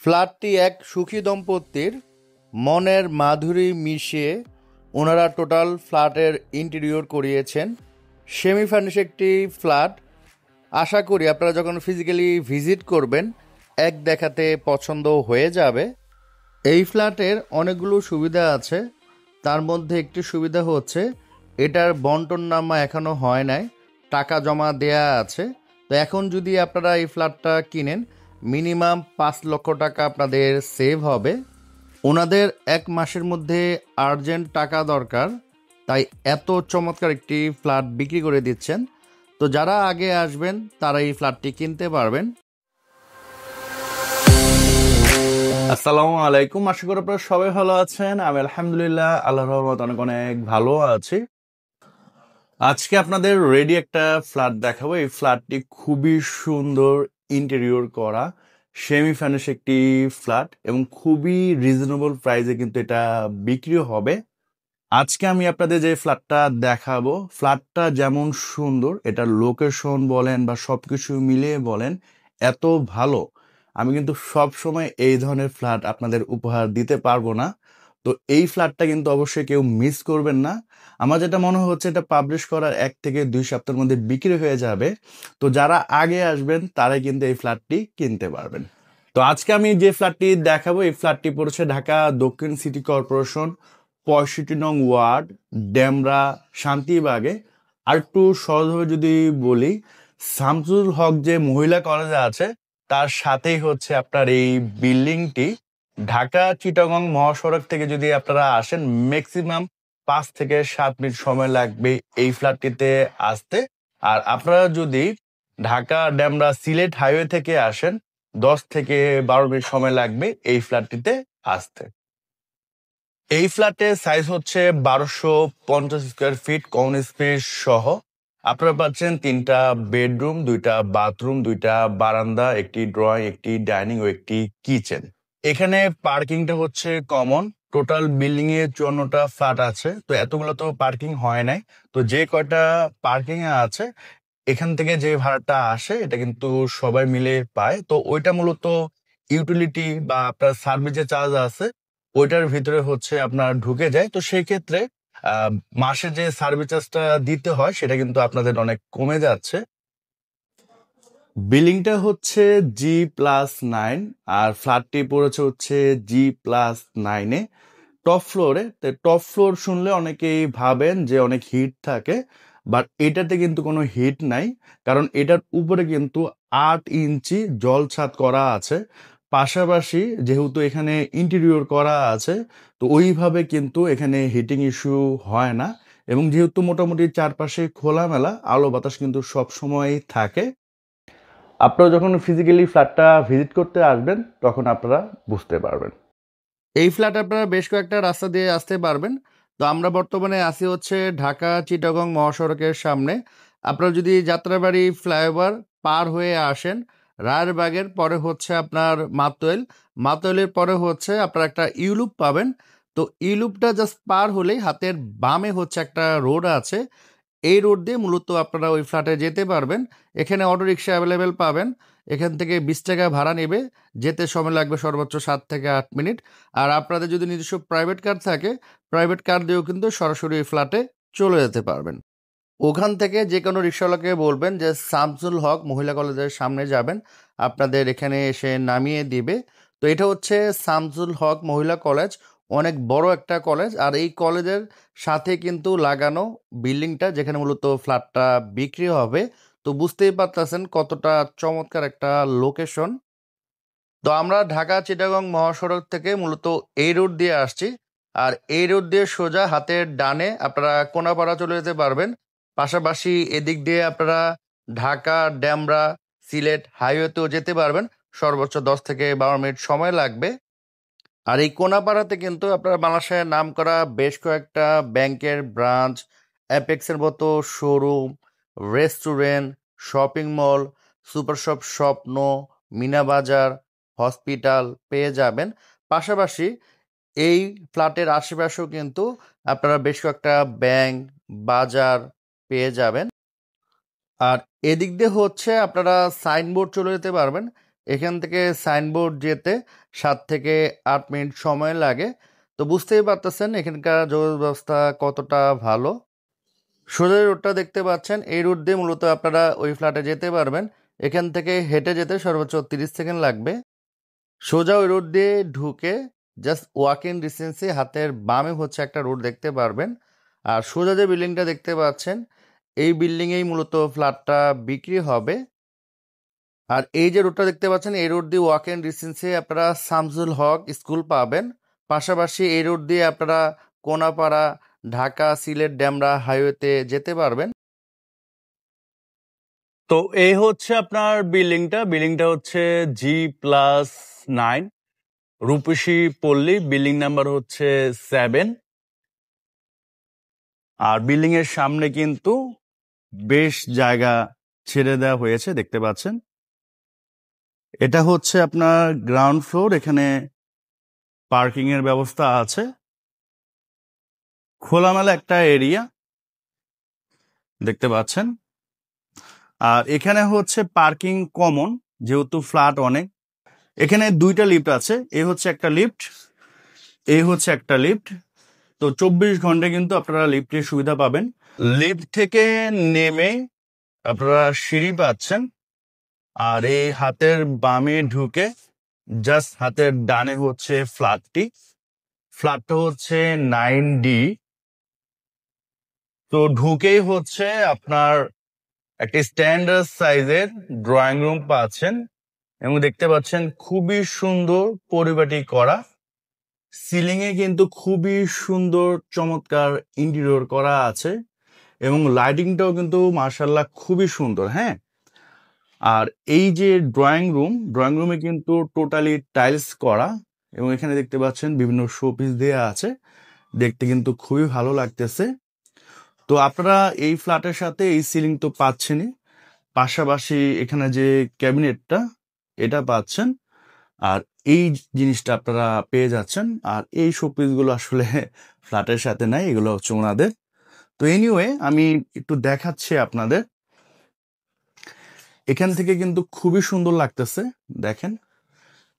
ফ্ল্যাটটি এক সুখী দম্পতির মনের মাধুরী মিশিয়ে ওনারা টোটাল ফ্ল্যাটের ইন্টেরিয়র করিয়েছেন। সেমি ফার্নিশ একটি ফ্ল্যাট। আশা করি আপনারা যখন ফিজিক্যালি ভিজিট করবেন এক দেখাতে পছন্দ হয়ে যাবে। এই ফ্ল্যাটের অনেকগুলো সুবিধা আছে, তার মধ্যে একটি সুবিধা হচ্ছে এটার বন্টননামা এখনও হয় নাই, টাকা জমা দেয়া আছে। তো এখন যদি আপনারা এই ফ্ল্যাটটা কিনেন মিনিমাম 5 লক্ষ টাকা আপনাদের সেভ হবে। ওনাদের 1 মাসের মধ্যে আর্জেন্ট টাকা দরকার, তাই এত চমৎকার একটি ফ্ল্যাট বিক্রি করে দিচ্ছেন। তো যারা আগে আসবেন তারা এই ফ্ল্যাটটি কিনতে পারবেন। আসসালামু আলাইকুম, আশা করি আপনারা সবাই ভালো আছেন। আমি আলহামদুলিল্লাহ আল্লাহর রহমতে অনেক অনেক ভালো আছি। আজকে আপনাদের রেডি একটা ফ্ল্যাট দেখাবো। এই ফ্ল্যাটটি খুবই সুন্দর ইন্টেরিয়র করা সেমি ফার্নিশ একটি ফ্ল্যাট এবং খুবই রিজনেবল প্রাইসে কিন্তু এটা বিক্রি হবে। আজকে আমি আপনাদের যে ফ্ল্যাটটা দেখাবো, ফ্ল্যাটটা যেমন সুন্দর, এটার লোকেশন বলেন বা সবকিছু মিলিয়ে বলেন এত ভালো, আমি কিন্তু সব সময় এই ধরনের ফ্ল্যাট আপনাদের উপহার দিতে পারবো না। তো এই ফ্ল্যাটটা কিন্তু অবশ্যই কেউ মিস করবেন না। আমার যেটা মনে হচ্ছে এটা পাবলিশ করার 1 থেকে 2 সপ্তাহের মধ্যে বিক্রি হয়ে যাবে। তো যারা আগে আসবেন তারাই কিন্তু এই ফ্ল্যাটটি কিনতে পারবেন। তো আজকে আমি যে ফ্ল্যাটটি দেখাবো, এই ফ্ল্যাটটি পড়েছে ঢাকা দক্ষিণ সিটি কর্পোরেশন 65 নং ওয়ার্ড, ডেমরা, শান্তিবাগে। আর একটু সহজভাবে যদি বলি, শামসুল হক যে মহিলা কলেজ আছে তার সাথেই হচ্ছে আপনার এই বিল্ডিংটি। ঢাকা চিটাগং মহাসড়ক থেকে যদি আপনারা আসেন ম্যাক্সিমাম 5 থেকে 7 মিনিট সময় লাগবে এই ফ্ল্যাটটিতে আসতে। আর আপনারা যদি ঢাকা ডেমরা সিলেট হাইওয়ে থেকে আসেন 10 থেকে 12 মিনিট সময় লাগবে এই ফ্ল্যাটটিতে আসতে। এই ফ্ল্যাটের সাইজ হচ্ছে 1250 স্কোয়ার ফিট কমন স্পেস সহ। আপনারা পাচ্ছেন 3টা বেডরুম, 2টা বাথরুম, 2টা বারান্দা, একটি ড্রয়িং, একটি ডাইনিং ও একটি কিচেন। এখানে পার্কিংটা হচ্ছে কমন। টোটাল বিল্ডিং এ 54টা ফ্ল্যাট আছে, তো এতগুলো তো পার্কিং হয় নাই। তো যে কয়টা পার্কিং এ আছে এখান থেকে যে ভাড়াটা আসে এটা কিন্তু সবাই মিলে পায়। তো ওইটা মূলত ইউটিলিটি বা আপনার সার্ভিস যে চার্জ আছে ওইটার ভিতরে হচ্ছে আপনার ঢুকে যায়। তো সেই ক্ষেত্রে আহ মাসে যে সার্ভিস চার্জটা দিতে হয় সেটা কিন্তু আপনাদের অনেক কমে যাচ্ছে। বিল্ডিংটা হচ্ছে G+9 আর ফ্ল্যাটটি পড়েছে হচ্ছে G+9-এ, টপ ফ্লোরে। টপ ফ্লোর শুনলে অনেকেই ভাবেন যে অনেক হিট থাকে, বাট এটাতে কিন্তু কোনো হিট নাই, কারণ এটার উপরে কিন্তু 8 ইঞ্চি জল ছাদ করা আছে। পাশাপাশি যেহেতু এখানে ইন্টেরিয়র করা আছে, তো ওইভাবে কিন্তু এখানে হিটিং ইস্যু হয় না। এবং যেহেতু মোটামুটি চারপাশে খোলামেলা, আলো বাতাস কিন্তু সব সময় থাকে। আপনারা যখন ফিজিক্যালি ফ্ল্যাটটা ভিজিট করতে আসবেন তখন আপনারা বুঝতে পারবেন। এই ফ্ল্যাট আপনারা বেশ কয়েকটা রাস্তা দিয়ে আসতে পারবেন। তো আমরা বর্তমানে আছি হচ্ছে ঢাকা চিটাগং মহাসড়কের সামনে। আপনারা যদি যাত্রাবাড়ি ফ্লাইওভার পার হয়ে আসেন, রায়েরবাগের পরে হচ্ছে আপনার মাতোয়েল, মাতোয়েলের পরে হচ্ছে আপনারা একটা ইউলুপ পাবেন। তো ইউলুপটা জাস্ট পার হলেই হাতের বামে হচ্ছে একটা রোড আছে। এই রোড দিয়ে মূলত আপনারা ওই ফ্ল্যাটে যেতে পারবেন। এখানে অটো রিক্সা অ্যাভেলেবেল পাবেন। এখান থেকে 20 টাকা ভাড়া নেবে, যেতে সময় লাগবে সর্বোচ্চ 7 থেকে 8 মিনিট। আর আপনাদের যদি নিজস্ব প্রাইভেট কার থাকে, প্রাইভেট কার দিয়েও কিন্তু সরাসরি ওই ফ্ল্যাটে চলে যেতে পারবেন। ওখান থেকে যে কোনো রিক্সাওয়ালাকে বলবেন যে শামসুল হক মহিলা কলেজের সামনে যাবেন, আপনাদের এখানে এসে নামিয়ে দিবে। তো এটা হচ্ছে শামসুল হক মহিলা কলেজ, অনেক বড় একটা কলেজ। আর এই কলেজের সাথে কিন্তু লাগানো বিল্ডিংটা যেখানে মূলত ফ্ল্যাটটা বিক্রি হবে। তো বুঝতেই পারতেছেন কতটা চমৎকার একটা লোকেশন। তো আমরা ঢাকা চিটাগং মহাসড়ক থেকে মূলত এই রোড দিয়ে আসছি। আর এই রোড দিয়ে সোজা হাতের ডানে আপনারা কোনাপাড়া চলে যেতে পারবেন। পাশাপাশি এদিক দিয়ে আপনারা ঢাকা ডেমরা সিলেট হাইওয়েতেও যেতে পারবেন। সর্বোচ্চ 10 থেকে 12 মিনিট সময় লাগবে। আর এই কোনাপাড়াতে কিন্তু আপনারা বাংলাদেশের নাম করা বেশ কয়েকটা ব্যাংকের ব্রাঞ্চ, অ্যাপেক্সের মতো showroom, restaurant, shopping mall, super shop স্বপ্ন, মিনা বাজার, হসপিটাল পেয়ে যাবেন। পাশাপাশি এই ফ্ল্যাটের আশেপাশেও কিন্তু আপনারা বেশ কয়েকটা ব্যাংক, বাজার পেয়ে যাবেন। আর এদিক দিয়ে হচ্ছে আপনারা সাইনবোর্ড চলে যেতে পারবেন। এখান থেকে সাইনবোর্ড যেতে 7 থেকে 8 মিনিট সময় লাগে। তো বুঝতেই পারতেছেন এখানকার যোগাযোগ ব্যবস্থা কতটা ভালো। সোজা রোডটা দেখতে পাচ্ছেন, এই রোড দিয়ে মূলত আপনারা ওই ফ্ল্যাটে যেতে পারবেন। এখান থেকে হেঁটে যেতে সর্বোচ্চ 30 সেকেন্ড লাগবে। সোজা ওই রোড দিয়ে ঢুকে জাস্ট ওয়াক ইন ডিস্টেন্সে হাতের বামে হচ্ছে একটা রোড দেখতে পারবেন। আর সোজা যে বিল্ডিংটা দেখতে পাচ্ছেন, এই বিল্ডিংয়েই মূলত ফ্ল্যাটটা বিক্রি হবে। আর এই যে রোডটা দেখতে পাচ্ছেন, এই রোড দিয়ে ওয়াক ইন ডিস্টেন্সে আপনারা শামসুল হক স্কুল পাবেন। পাশাপাশি এই রোড দিয়ে আপনারা কোনাপাড়া, ঢাকা, সিলেট, ডেমরা হাইওয়েতে যেতে পারবেন। তো এই হচ্ছে আপনার বিল্ডিংটা হচ্ছে G+9 রূপসী পল্লী, বিল্ডিং নাম্বার হচ্ছে 7। আর বিল্ডিং এর সামনে কিন্তু বেশ জায়গা ছেড়ে দেওয়া হয়েছে, দেখতে পাচ্ছেন। এটা হচ্ছে আপনার গ্রাউন্ড ফ্লোর, এখানে পার্কিং এর ব্যবস্থা আছে, খোলামেলা একটা এরিয়া দেখতে পাচ্ছেন। আর এখানে হচ্ছে পার্কিং কমন, যেহেতু ফ্ল্যাট অনেক। এখানে 2টা লিফট আছে, এই হচ্ছে একটা লিফট, এই হচ্ছে একটা লিফট। তো 24 ঘন্টা কিন্তু আপনারা লিফটের সুবিধা পাবেন। লিফট থেকে নেমে আপনারা সিঁড়ি পাচ্ছেন। আর এই হাতের বামে ঢুকে জাস্ট হাতের ডানে হচ্ছে ফ্ল্যাটটা হচ্ছে 9D। তো ঢুকেই হচ্ছে আপনার একটি স্ট্যান্ডার্ড সাইজের ড্রয়িং রুম পাচ্ছেন, এবং দেখতে পাচ্ছেন খুবই সুন্দর পরিপাটি করা। সিলিং এ কিন্তু খুবই সুন্দর চমৎকার ইন্টেরিয়র করা আছে, এবং লাইটিংটাও কিন্তু মাশাআল্লাহ খুবই সুন্দর। হ্যাঁ, আর এই যে ড্রয়িং রুমে কিন্তু টোটালি টাইলস করা, এবং এখানে দেখতে পাচ্ছেন বিভিন্ন শোপিস দেয়া আছে, দেখতে কিন্তু খুবই ভালো লাগতেছে। তো আপনারা এই ফ্ল্যাটের সাথে এই সিলিং তো পাচ্ছেনই, পাশাপাশি এখানে যে ক্যাবিনেটটা এটা পাচ্ছেন, আর এই জিনিসটা আপনারা পেয়ে যাচ্ছেন। আর এই শোপিস গুলো আসলে ফ্ল্যাটের সাথে নাই, এগুলো হচ্ছে ওনাদের। তো এনিওয়ে আমি একটু দেখাচ্ছি আপনাদের। এখান থেকে কিন্তু খুবই সুন্দর লাগতেছে, দেখেন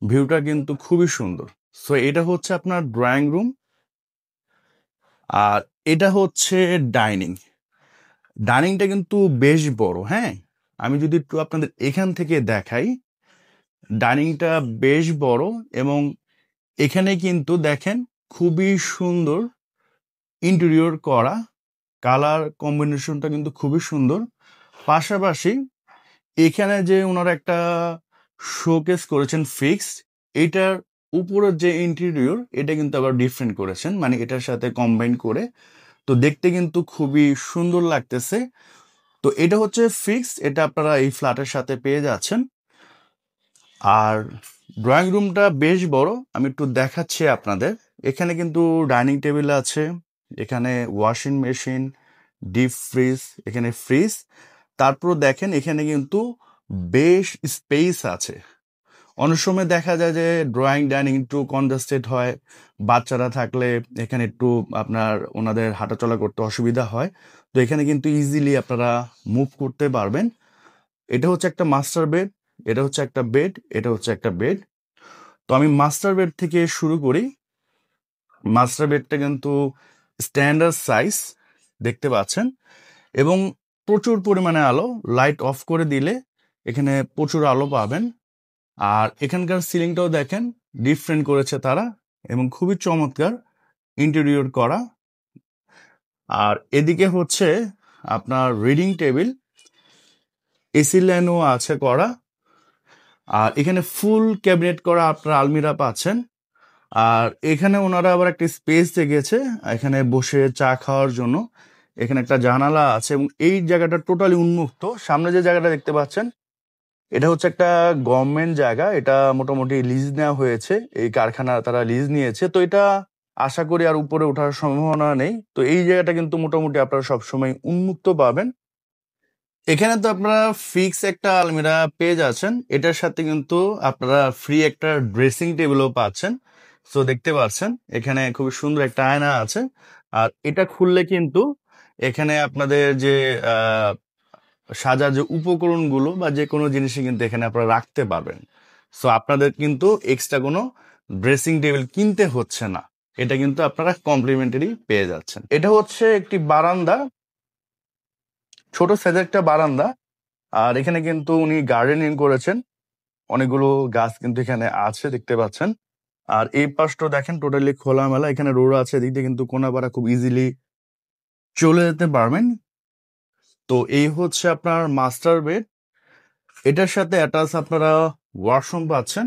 ভিউটা কিন্তু খুবই সুন্দর। সো এটা হচ্ছে আপনার ড্রয়িং রুম, আর এটা হচ্ছে ডাইনিংটা কিন্তু বেশ বড়। হ্যাঁ, আমি যদি একটু আপনাদের এখান থেকে দেখাই, ডাইনিংটা বেশ বড়, এবং এখানে কিন্তু দেখেন খুবই সুন্দর ইন্টেরিয়র করা, কালার কম্বিনেশনটা কিন্তু খুবই সুন্দর। পাশাপাশি এখানে যে ওনারা একটা শোকেস করেছেন ফিক্সড, এটার উপরের যে ইন্টেরিয়র এটা কিন্তু আবার ডিফারেন্ট করেছেন, মানে এটার সাথে কম্বাইন করে। তো দেখতে কিন্তু খুবই সুন্দর লাগতেছে। তো এটা হচ্ছে ফিক্সড, এটা আপনারা এই ফ্ল্যাটের সাথে পেয়ে যাচ্ছেন। আর ড্রয়িং রুমটা বেশ বড়, আমি একটু দেখাচ্ছি আপনাদের। এখানে কিন্তু ডাইনিং টেবিল আছে, এখানে ওয়াশিং মেশিন, ডিপ ফ্রিজ, এখানে ফ্রিজ। তারপর দেখেন এখানে কিন্তু বেশ স্পেস আছে। অনেক সময় দেখা যায় যে ড্রয়িং ডাইনিং একটু কনজাস্টেড হয়, বাচ্চারা থাকলে এখানে একটু আপনার ওনাদের হাঁটাচলা করতে অসুবিধা হয়। তো এখানে কিন্তু ইজিলি আপনারা মুভ করতে পারবেন। এটা হচ্ছে একটা মাস্টার বেড, এটা হচ্ছে একটা বেড, এটা হচ্ছে একটা বেড। তো আমি মাস্টার বেড থেকে শুরু করি। মাস্টার বেডটা কিন্তু স্ট্যান্ডার্ড সাইজ দেখতে পাচ্ছেন, এবং প্রচুর পরিমাণে আলো, লাইট অফ করে দিলে এখানে প্রচুর আলো পাবেন। আর এখানকার সিলিংটাও দেখেন ডিফারেন্ট করেছে তারা, এবং খুবই চমৎকার ইন্টেরিয়র করা। আর এদিকে হচ্ছে আপনার রিডিং টেবিল, এসি লাইনও আছে করা। আর এখানে ফুল ক্যাবিনেট করা আপনার আলমিরা পাচ্ছেন। আর এখানে ওনারা আবার একটা স্পেস দেখেছে এখানে বসে চা খাওয়ার জন্য। এখানে একটা জানালা আছে, এবং এই জায়গাটা টোটালি উন্মুক্ত। সামনে যে জায়গাটা দেখতে পাচ্ছেন, এটা হচ্ছে একটা গভর্নমেন্ট জায়গা, এটা মোটামুটি লিজ নেওয়া হয়েছে, এই কারখানা তারা লিজ নিয়েছে। তো এটা আশা করি আর উপরে ওঠার সম্ভাবনা নেই। তো এই জায়গাটা কিন্তু মোটামুটি আপনারা সবসময় উন্মুক্ত পাবেন। এখানে তো আপনারা ফিক্স একটা আলমিরা পেয়ে যাচ্ছেন, এটার সাথে কিন্তু আপনারা ফ্রি একটা ড্রেসিং টেবিলও পাচ্ছেন। সো দেখতে পাচ্ছেন এখানে খুব সুন্দর একটা আয়না আছে। আর এটা খুললে কিন্তু এখানে আপনাদের যে সাজার যে উপকরণগুলো বা যে কোনো জিনিসই কিন্তু এখানে আপনারা রাখতে পারবেন। সো আপনাদের কিন্তু এক্সট্রা কোনো ড্রেসিং টেবিল কিনতে হচ্ছে না, এটা কিন্তু আপনারা কমপ্লিমেন্টারি পেয়ে যাচ্ছেন। এটা হচ্ছে একটি বারান্দা, ছোট সাইজের একটা বারান্দা। আর এখানে কিন্তু উনি গার্ডেনিং করেছেন, অনেকগুলো গাছ কিন্তু এখানে আছে দেখতে পাচ্ছেন। আর এই পাশটা দেখেন টোটালি খোলামেলা, এখানে রোড আছে, এদিক দিয়ে কিন্তু কোনাপাড়া খুব ইজিলি চলে যেতে পারবেন। তো এই হচ্ছে আপনার মাস্টার বেড, এটার সাথে অ্যাটাচ আপনারা ওয়াশরুম পাচ্ছেন,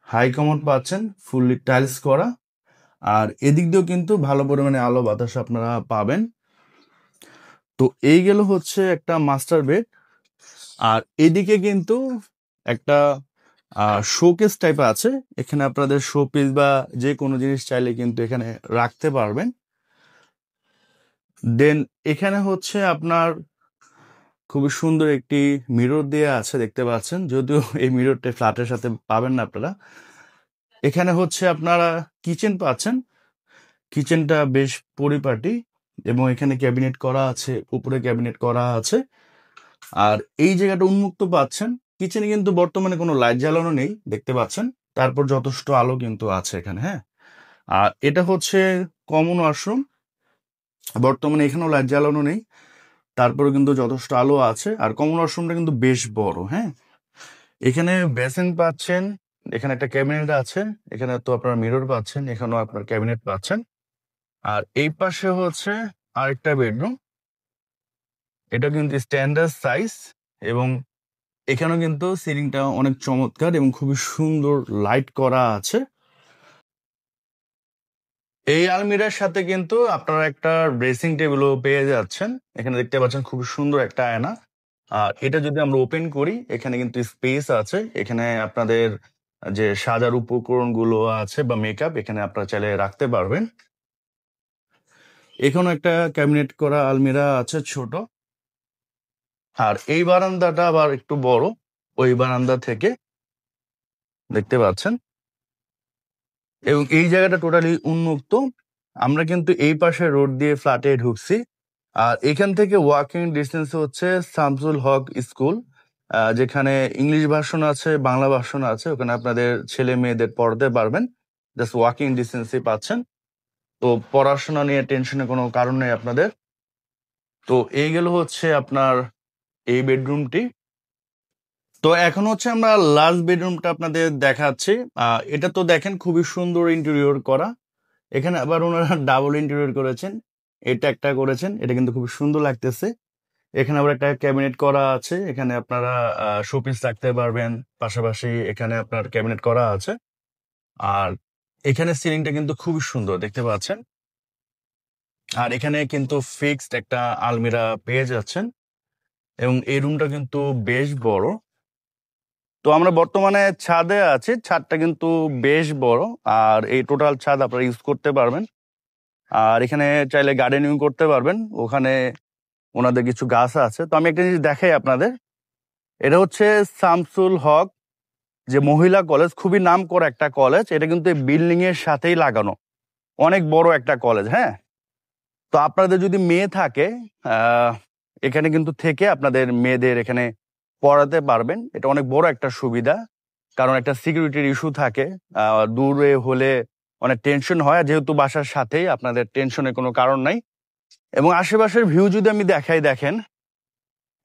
হাই কমোড পাচ্ছেন, ফুললি টাইলস করা। আর এদিক দিয়েও কিন্তু ভালো পরিমাণে আলো বাতাস আপনারা পাবেন। তো এই গেল হচ্ছে একটা মাস্টার বেড। আর এদিকে কিন্তু একটা শোকেস টাইপ আছে, এখানে আপনাদের শোপিস বা যে কোনো জিনিস চাইলে কিন্তু এখানে রাখতে পারবেন। দেন এখানে হচ্ছে আপনার খুবই সুন্দর একটি মিরর দেয়া আছে দেখতে পাচ্ছেন, যদিও এই মিররটা ফ্ল্যাটের সাথে পাবেন না আপনারা। এখানে হচ্ছে আপনারা কিচেন পাচ্ছেন, কিচেনটা বেশ পরিপাটি এবং এখানে ক্যাবিনেট করা আছে, উপরে ক্যাবিনেট করা আছে। আর এই জায়গাটা উন্মুক্ত পাচ্ছেন, কিচেনে কিন্তু বর্তমানে কোনো লাইট জ্বালানো নেই দেখতে পাচ্ছেন, তারপর যথেষ্ট আলো কিন্তু আছে এখানে। হ্যাঁ, আর এটা হচ্ছে কমন ওয়াশরুম, বর্তমানে এখানেও লাইট জ্বালানো নেই, তারপরে কিন্তু যথেষ্ট আলো আছে। আর কমন ওয়াশরুমটা কিন্তু বেশ বড়। হ্যাঁ, এখানে বেসিন পাচ্ছেন, এখানে একটা ক্যাবিনেট আছে, এখানে তো আপনার মিরর পাচ্ছেন, এখানেও আপনার ক্যাবিনেট পাচ্ছেন। আর এই পাশে হচ্ছে আরেকটা বেডরুম, এটা কিন্তু স্ট্যান্ডার্ড সাইজ এবং এখানেও কিন্তু সিলিংটা অনেক চমৎকার এবং খুবই সুন্দর লাইট করা আছে। এই আলমিরার সাথে কিন্তু আপনারা একটা ড্রেসিং টেবিলও পেয়ে যাচ্ছেন, এখানে দেখতে পাচ্ছেন খুবই সুন্দর একটা আয়না। আর এটা যদি আমরা ওপেন করি, এখানে কিন্তু স্পেস আছে, এখানে আপনাদের যে সাজার উপকরণগুলো আছে বা মেকআপ এখানে আপনারা চাইলে রাখতে পারবেন। এখানেও একটা ক্যাবিনেট করা আলমিরা আছে ছোট। আর এই বারান্দাটা আবার একটু বড়, ওই বারান্দা থেকে দেখতে পাচ্ছেন। এবং এই জায়গাটা টোটালি উন্মুক্ত, আমরা কিন্তু এই পাশে রোড দিয়ে ফ্ল্যাটে ঢুকছি। আর এখান থেকে ওয়াকিং ডিস্টেন্স হচ্ছে শামসুল হক স্কুল, যেখানে ইংলিশ ভার্সন আছে, বাংলা ভার্সন আছে, ওখানে আপনাদের ছেলে মেয়েদের পড়াতে পারবেন, জাস্ট ওয়াকিং ডিস্টেন্সই পাচ্ছেন। তো পড়াশোনা নিয়ে টেনশনের কোনো কারণ নেই আপনাদের। তো এই গেল হচ্ছে আপনার এই বেডরুমটি। তো এখন হচ্ছে আমরা লাস্ট বেডরুমটা আপনাদের দেখাচ্ছি। এটা তো দেখেন খুবই সুন্দর ইন্টেরিয়র করা, এখানে আবার ওনারা ডাবল ইন্টেরিয়র করেছেন, এটা একটা করেছেন, এটা কিন্তু খুব সুন্দর লাগতেছে। এখানে আবার একটা ক্যাবিনেট করা আছে, এখানে আপনারা শোপিস রাখতে পারবেন, পাশাপাশি এখানে আপনার ক্যাবিনেট করা আছে। আর এখানে সিলিংটা কিন্তু খুবই সুন্দর দেখতে পাচ্ছেন। আর এখানে কিন্তু ফিক্সড একটা আলমিরা পেয়ে যাচ্ছেন এবং এই রুমটা কিন্তু বেশ বড়। তো আমরা বর্তমানে ছাদে আছি, ছাদটা কিন্তু বেশ বড়, আর এই টোটাল ছাদ আপনারা ইউজ করতে পারবেন। আর এখানে চাইলে গার্ডেনিং করতে পারবেন, ওখানে ওনাদের কিছু গাছ আছে। তো আমি একটা জিনিস দেখাই আপনাদের, এটা হচ্ছে শামসুল হক যে মহিলা কলেজ, খুবই নাম করা একটা কলেজ, এটা কিন্তু বিল্ডিং এর সাথেই লাগানো, অনেক বড় একটা কলেজ। হ্যাঁ, তো আপনাদের যদি মেয়ে থাকে এখানে কিন্তু থেকে আপনাদের মেয়েদের এখানে পড়াতে পারবেন, এটা অনেক বড় একটা সুবিধা, কারণ একটা সিকিউরিটির ইস্যু থাকে, দূরে হলে অনেক টেনশন হয়, আর যেহেতু বাসার সাথেই আপনাদের টেনশনের কোনো কারণ নাই। এবং আশেপাশের ভিউ যদি আমি দেখাই, দেখেন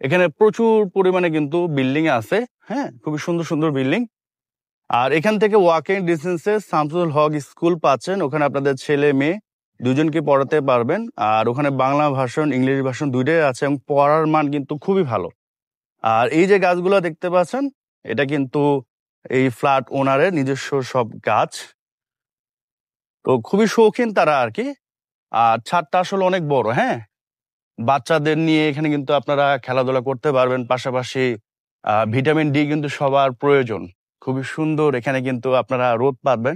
এখানে প্রচুর পরিমাণে কিন্তু বিল্ডিং আছে। হ্যাঁ, খুবই সুন্দর সুন্দর বিল্ডিং। আর এখান থেকে ওয়াকিং ডিস্টেন্সে শামসুল হক স্কুল পাচ্ছেন, ওখানে আপনাদের ছেলে মেয়ে দুজনকে পড়াতে পারবেন। আর ওখানে বাংলা ভার্সন ইংলিশ ভার্সন দুইটাই আছে এবং পড়ার মান কিন্তু খুবই ভালো। আর এই যে গাছগুলো দেখতে পাচ্ছেন, এটা কিন্তু এই ফ্ল্যাট ওনারের নিজস্ব সব গাছ, তো খুবই শৌখিন তারা আর কি। আর ছাদটা আসলে অনেক বড়। হ্যাঁ, বাচ্চাদের নিয়ে এখানে কিন্তু আপনারা খেলাধুলা করতে পারবেন, পাশাপাশি ভিটামিন ডি কিন্তু সবার প্রয়োজন, খুবই সুন্দর, এখানে কিন্তু আপনারা রোদ পাবেন।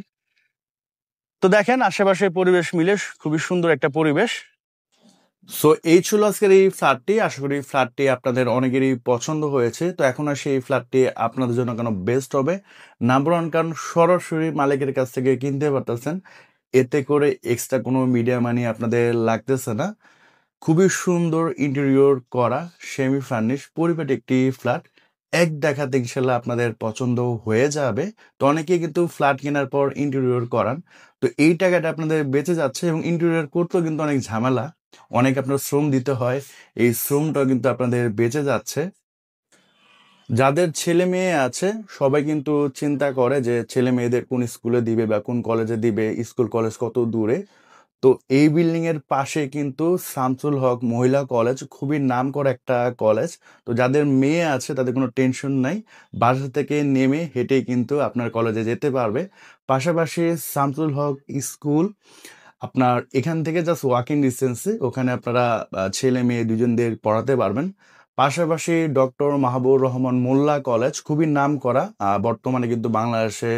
তো দেখেন আশেপাশের পরিবেশ মিলে খুবই সুন্দর একটা পরিবেশ। সো এই ছিল আজকের এই ফ্ল্যাটটি, আশা করি ফ্ল্যাটটি আপনাদের অনেকেরই পছন্দ হয়েছে। তো এখন আর সেই ফ্ল্যাটটি আপনাদের জন্য কেন বেস্ট হবে, নাম্বার ওয়ান কারণ সরাসরি মালিকের কাছ থেকে কিনতে পারতেছেন, এতে করে এক্সট্রা কোনো মিডিয়া মানি আপনাদের লাগতেছে না। খুবই সুন্দর ইন্টেরিয়র করা সেমি ফার্নিশ পরিপাটি একটি ফ্ল্যাট, এক দেখাতে ইনশাল্লাহ আপনাদের পছন্দ হয়ে যাবে। তো অনেকেই কিন্তু ফ্ল্যাট কেনার পর ইন্টেরিয়র করান। তো এই টাকাটা আপনাদের বেঁচে যাচ্ছে এবং ইন্টেরিয়র করতেও কিন্তু অনেক ঝামেলা। অনেক আপনার শ্রম দিতে হয়। এই শ্রমটাও কিন্তু আপনাদের বেঁচে যাচ্ছে। যাদের ছেলে-মেয়ে আছে সবাই কিন্তু চিন্তা করে যে ছেলে-মেয়েদের কোন স্কুলে দিবে বা কোন কলেজে দিবে, স্কুল কলেজ কত দূরে। তো এই বিল্ডিং এর পাশে কিন্তু শামসুল হক মহিলা কলেজ, খুবই নামকরা একটা কলেজ। তো যাদের মেয়ে আছে তাদের কোনো টেনশন নাই। বাসা থেকে নেমে হেঁটেই কিন্তু আপনার কলেজে যেতে পারবে। পাশাপাশি শামসুল হক স্কুল আপনার এখান থেকে জাস্ট ওয়াকিং ডিসটেন্সে, ওখানে আপনারা ছেলে-মেয়ে দুজনদের পড়াতে পারবেন। পাশাপাশি ডক্টর মাহবুবুর রহমান মোল্লা কলেজ খুবই নামকরা। বর্তমানে কিন্তু বাংলাদেশে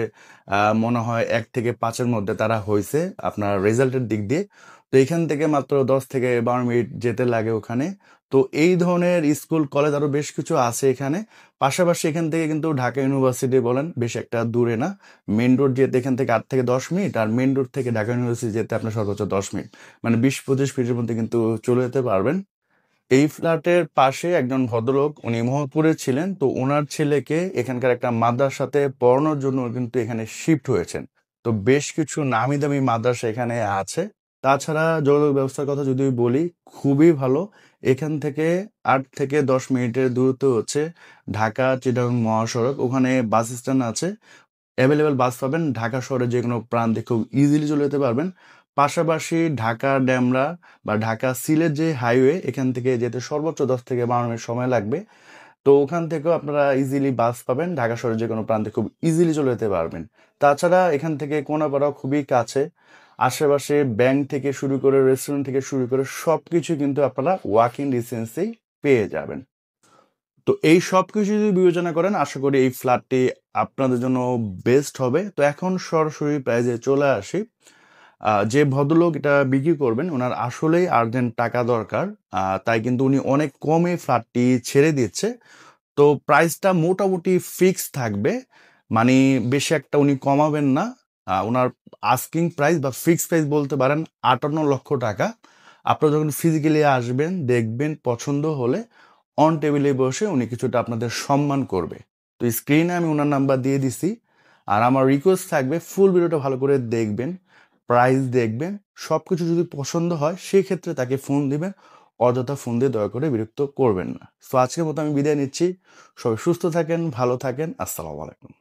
মনে হয় ১ থেকে ৫ এর মধ্যে তারা হইছে আপনার রেজাল্টের দিক দিয়ে। তো এখান থেকে মাত্র ১০ থেকে ১২ মিনিট যেতে লাগে ওখানে। তো এই ধরনের স্কুল, কলেজ আরো বেশ কিছু আছে এখানে। পাশাপাশি এখান থেকে কিন্তু ঢাকা ইউনিভার্সিটি বলেন, বেশ একটা দূরে না। মেইন রোড যেতে এখান থেকে ৮ থেকে ১০ মিনিট, আর মেইন রোড থেকে ঢাকা ইউনিভার্সিটি যেতে আপনার সর্বোচ্চ ১০ মিনিট। মানে ২০-২৫ মিনিটের মধ্যে কিন্তু চলে যেতে পারবেন। এই ফ্ল্যাটের পাশে একজন ভদ্রলোক, উনি মোহাম্মদপুরে ছিলেন। তো উনার ছেলেকে এখানকার একটা মাদ্রাসাতে পড়ানোর জন্য কিন্তু এখানে শিফট হয়েছেন। তো বেশ কিছু নামি দামি মাদ্রাসা এখানে আছে। তাছাড়া যোগাযোগ ব্যবস্থার কথা যদি বলি, খুবই ভালো। এখান থেকে ৮ থেকে ১০ মিনিটের দূরত্ব হচ্ছে ঢাকা-চিটাগং মহাসড়ক। ওখানে বাস স্ট্যান্ড আছে। এভেলেবেল বাস পাবেন। ঢাকা শহরের যেকোনো প্রান্তে খুব ইজিলি চলে যেতে পারবেন। পাশাপাশি ঢাকা-ডেমরা বা ঢাকা-সিলেট যে হাইওয়ে, এখান থেকে যেতে সর্বোচ্চ ১০ থেকে ১২ মিনিট সময় লাগবে। তো ওখান থেকেও আপনারা ইজিলি বাস পাবেন। ঢাকা শহরের যেকোনো প্রান্তে খুব ইজিলি চলে যেতে পারবেন। তাছাড়া এখান থেকে কোনাপাড়াও খুবই কাছে। আশেপাশে ব্যাংক থেকে শুরু করে, রেস্টুরেন্ট থেকে শুরু করে সবকিছু কিন্তু আপনারা ওয়াকিং ডিসটেন্সেই পেয়ে যাবেন। তো এই সবকিছু যদি বিবেচনা করেন, আশা করি এই ফ্ল্যাটটি আপনাদের জন্য বেস্ট হবে। তো এখন সরাসরি প্রাইজে চলে আসি। যে ভদ্রলোক এটা বিক্রি করবেন, উনার আসলেই আর্জেন্ট টাকা দরকার। তাই কিন্তু উনি অনেক কমে ফ্ল্যাটটি ছেড়ে দিচ্ছে। তো প্রাইসটা মোটামুটি ফিক্স থাকবে। মানে বেশি একটা উনি কমাবেন না। উনার আস্কিং প্রাইস বা ফিক্সড প্রাইস বলতে পারেন ৫৮ লক্ষ টাকা। আপনারা যখন ফিজিক্যালি আসবেন, দেখবেন, পছন্দ হলে অন টেবিলে বসে উনি কিছুটা আপনাদের সম্মান করবে। তো স্ক্রিনে আমি উনার নাম্বার দিয়ে দিছি। আর আমার রিকোয়েস্ট থাকবে ফুল ভিডিওটা ভালো করে দেখবেন, প্রাইস দেখবেন। সবকিছু যদি পছন্দ হয় সেক্ষেত্রে তাকে ফোন দিবেন। অযথা ফোন দিয়ে দয়া করে বিরক্ত করবেন না। সো আজকের মতো আমি বিদায় নিচ্ছি। সবাই সুস্থ থাকেন, ভালো থাকেন। আসসালামু আলাইকুম।